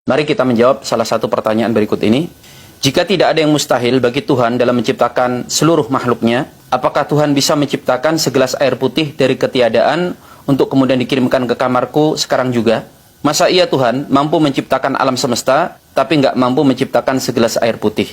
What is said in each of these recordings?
Mari kita menjawab salah satu pertanyaan berikut ini. Jika tidak ada yang mustahil bagi Tuhan dalam menciptakan seluruh makhluknya, apakah Tuhan bisa menciptakan segelas air putih dari ketiadaan untuk kemudian dikirimkan ke kamarku sekarang juga? Masa iya Tuhan mampu menciptakan alam semesta, tapi nggak mampu menciptakan segelas air putih?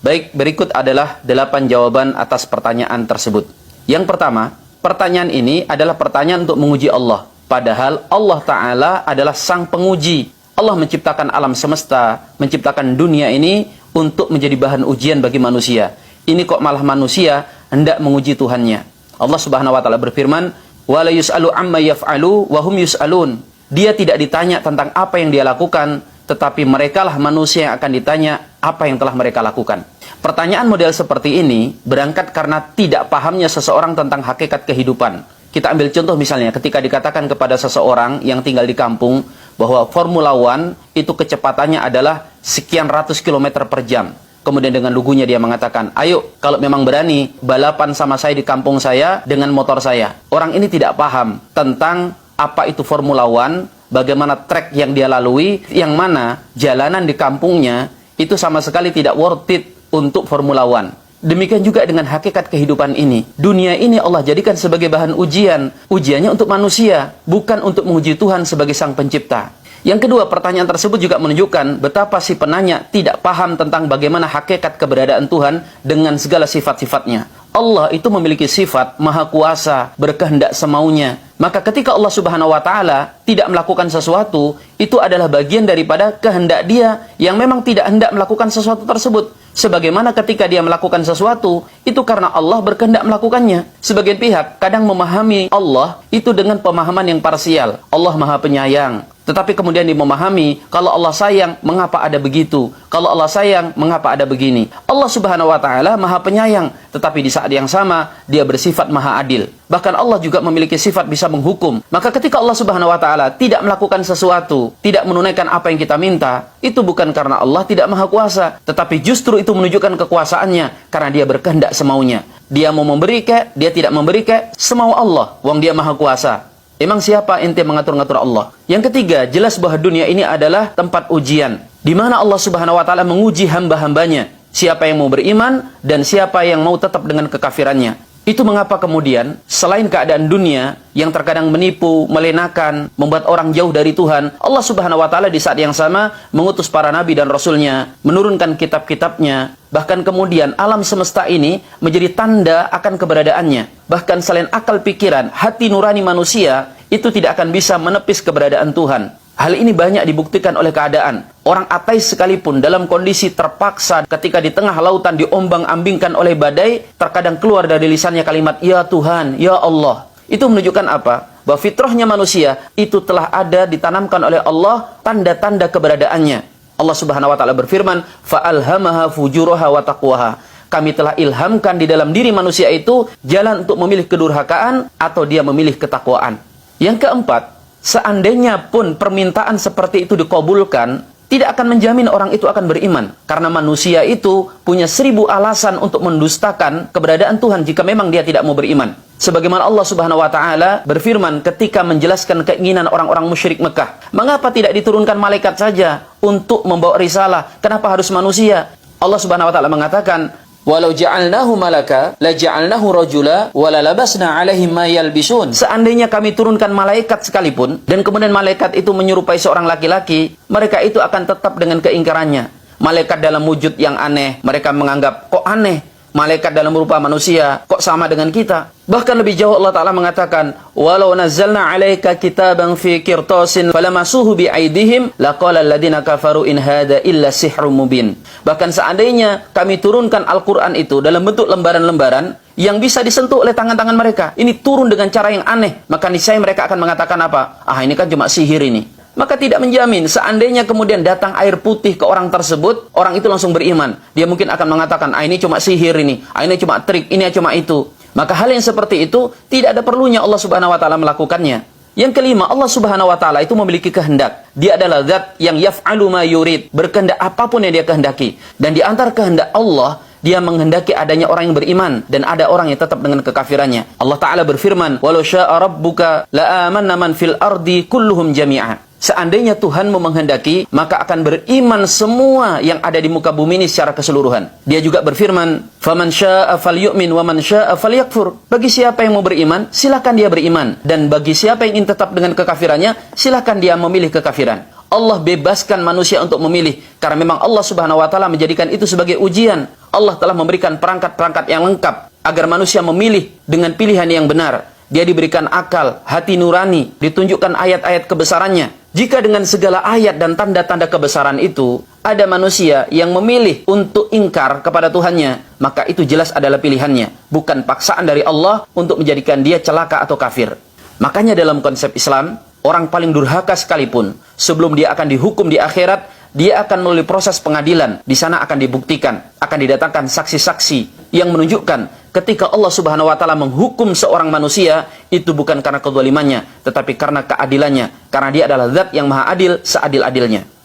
Baik, berikut adalah 8 jawaban atas pertanyaan tersebut. Yang pertama, pertanyaan ini adalah pertanyaan untuk menguji Allah. Padahal Allah Ta'ala adalah sang penguji. Allah menciptakan alam semesta, menciptakan dunia ini untuk menjadi bahan ujian bagi manusia. Ini kok malah manusia hendak menguji Tuhannya. Allah Subhanahu wa taala berfirman, "Wa la yus'alu amma yaf'alu wa hum yus'alun." Dia tidak ditanya tentang apa yang dia lakukan, tetapi merekalah manusia yang akan ditanya apa yang telah mereka lakukan. Pertanyaan model seperti ini berangkat karena tidak pahamnya seseorang tentang hakikat kehidupan. Kita ambil contoh misalnya ketika dikatakan kepada seseorang yang tinggal di kampung bahwa Formula One itu kecepatannya adalah sekian ratus kilometer per jam. Kemudian dengan lugunya dia mengatakan, ayo kalau memang berani balapan sama saya di kampung saya dengan motor saya. Orang ini tidak paham tentang apa itu Formula One, bagaimana trek yang dia lalui, yang mana jalanan di kampungnya itu sama sekali tidak worth it untuk Formula One. Demikian juga dengan hakikat kehidupan ini. Dunia ini Allah jadikan sebagai bahan ujian. Ujiannya untuk manusia, bukan untuk menguji Tuhan sebagai sang pencipta. Yang kedua, pertanyaan tersebut juga menunjukkan betapa si penanya tidak paham tentang bagaimana hakikat keberadaan Tuhan dengan segala sifat-sifatnya. Allah itu memiliki sifat maha kuasa, berkehendak semaunya. Maka ketika Allah Subhanahu wa taala tidak melakukan sesuatu, itu adalah bagian daripada kehendak dia yang memang tidak hendak melakukan sesuatu tersebut. Sebagaimana ketika dia melakukan sesuatu, itu karena Allah berkehendak melakukannya. Sebagian pihak kadang memahami Allah itu dengan pemahaman yang parsial. Allah maha penyayang. Tetapi kemudian dia memahami, kalau Allah sayang, mengapa ada begitu? Kalau Allah sayang, mengapa ada begini? Allah Subhanahu wa taala maha penyayang, tetapi di saat yang sama, dia bersifat maha adil. Bahkan Allah juga memiliki sifat bisa menghukum. Maka ketika Allah Subhanahu wa taala tidak melakukan sesuatu, tidak menunaikan apa yang kita minta, itu bukan karena Allah tidak maha kuasa, tetapi justru itu menunjukkan kekuasaannya, karena dia berkehendak semaunya. Dia mau memberi ke, dia tidak memberi ke, semau Allah, wong dia maha kuasa. Emang siapa ente mengatur-ngatur Allah? Yang ketiga, jelas bahwa dunia ini adalah tempat ujian, di mana Allah Subhanahu wa taala menguji hamba-hambanya. Siapa yang mau beriman dan siapa yang mau tetap dengan kekafirannya. Itu mengapa kemudian selain keadaan dunia yang terkadang menipu, melenakan, membuat orang jauh dari Tuhan, Allah Subhanahu wa taala di saat yang sama mengutus para nabi dan rasulnya, menurunkan kitab-kitabnya. Bahkan kemudian alam semesta ini menjadi tanda akan keberadaannya. Bahkan selain akal pikiran, hati nurani manusia itu tidak akan bisa menepis keberadaan Tuhan. Hal ini banyak dibuktikan oleh keadaan. Orang ateis sekalipun dalam kondisi terpaksa ketika di tengah lautan diombang-ambingkan oleh badai, terkadang keluar dari lisannya kalimat, Ya Tuhan, Ya Allah. Itu menunjukkan apa? Bahwa fitrahnya manusia itu telah ada ditanamkan oleh Allah tanda-tanda keberadaannya. Allah Subhanahu wa taala berfirman, Fa'alhamaha fujuraha wa taqwaha. Kami telah ilhamkan di dalam diri manusia itu jalan untuk memilih kedurhakaan atau dia memilih ketakwaan. Yang keempat, seandainya pun permintaan seperti itu dikabulkan, tidak akan menjamin orang itu akan beriman. Karena manusia itu punya 1000 alasan untuk mendustakan keberadaan Tuhan jika memang dia tidak mau beriman. Sebagaimana Allah Subhanahu wa taala berfirman ketika menjelaskan keinginan orang-orang musyrik Mekah. Mengapa tidak diturunkan malaikat saja untuk membawa risalah? Kenapa harus manusia? Allah Subhanahu wa taala mengatakan, Walau ja'alnahu malaka la ja'alnahu rajula wa la labasna 'alaihim ma yalbisun. Seandainya kami turunkan malaikat sekalipun dan kemudian malaikat itu menyerupai seorang laki-laki, mereka itu akan tetap dengan keingkarannya. Malaikat dalam wujud yang aneh, mereka menganggap kok aneh. Malaikat dalam rupa manusia kok sama dengan kita? Bahkan lebih jauh Allah Ta'ala mengatakan, Walau nazzalna 'alaika kitaban fi qirtasin falamasuhu bi'aidihim laqala alladziina kafaru in hada illa sihrun mubin. Bahkan seandainya kami turunkan Al-Qur'an itu dalam bentuk lembaran-lembaran yang bisa disentuh oleh tangan-tangan mereka, ini turun dengan cara yang aneh, maka niscaya mereka akan mengatakan apa? Ah, ini kan cuma sihir ini. Maka tidak menjamin seandainya kemudian datang air putih ke orang tersebut, orang itu langsung beriman. Dia mungkin akan mengatakan, ah ini cuma sihir ini, ah ini cuma trik, ini cuma itu. Maka hal yang seperti itu tidak ada perlunya Allah Subhanahu wa taala melakukannya. Yang kelima, Allah Subhanahu wa taala itu memiliki kehendak. Dia adalah zat yang yaf'alu ma yurid, berkehendak apapun yang dia kehendaki. Dan di antara kehendak Allah Dia menghendaki adanya orang yang beriman dan ada orang yang tetap dengan kekafirannya. Allah Ta'ala berfirman, "Walau syaa rabbuka la'amanna man fil ardi kulluhum jami'a." Seandainya Tuhanmu menghendaki, maka akan beriman semua yang ada di muka bumi ini secara keseluruhan. Dia juga berfirman, "Faman syaa'a falyu'min wa man syaa'a falyakfur." Bagi siapa yang mau beriman, silakan dia beriman, dan bagi siapa yang ingin tetap dengan kekafirannya, silakan dia memilih kekafiran. Allah bebaskan manusia untuk memilih karena memang Allah Subhanahu wa taala menjadikan itu sebagai ujian. Allah telah memberikan perangkat-perangkat yang lengkap agar manusia memilih dengan pilihan yang benar. Dia diberikan akal, hati nurani, ditunjukkan ayat-ayat kebesarannya. Jika dengan segala ayat dan tanda-tanda kebesaran itu, ada manusia yang memilih untuk ingkar kepada Tuhannya, maka itu jelas adalah pilihannya, bukan paksaan dari Allah untuk menjadikan dia celaka atau kafir. Makanya dalam konsep Islam, orang paling durhaka sekalipun, sebelum dia akan dihukum di akhirat, dia akan melalui proses pengadilan. Di sana akan dibuktikan, akan didatangkan saksi-saksi yang menunjukkan ketika Allah Subhanahu wa taala menghukum seorang manusia, itu bukan karena kezalimannya, tetapi karena keadilannya, karena dia adalah zat yang maha adil seadil-adilnya.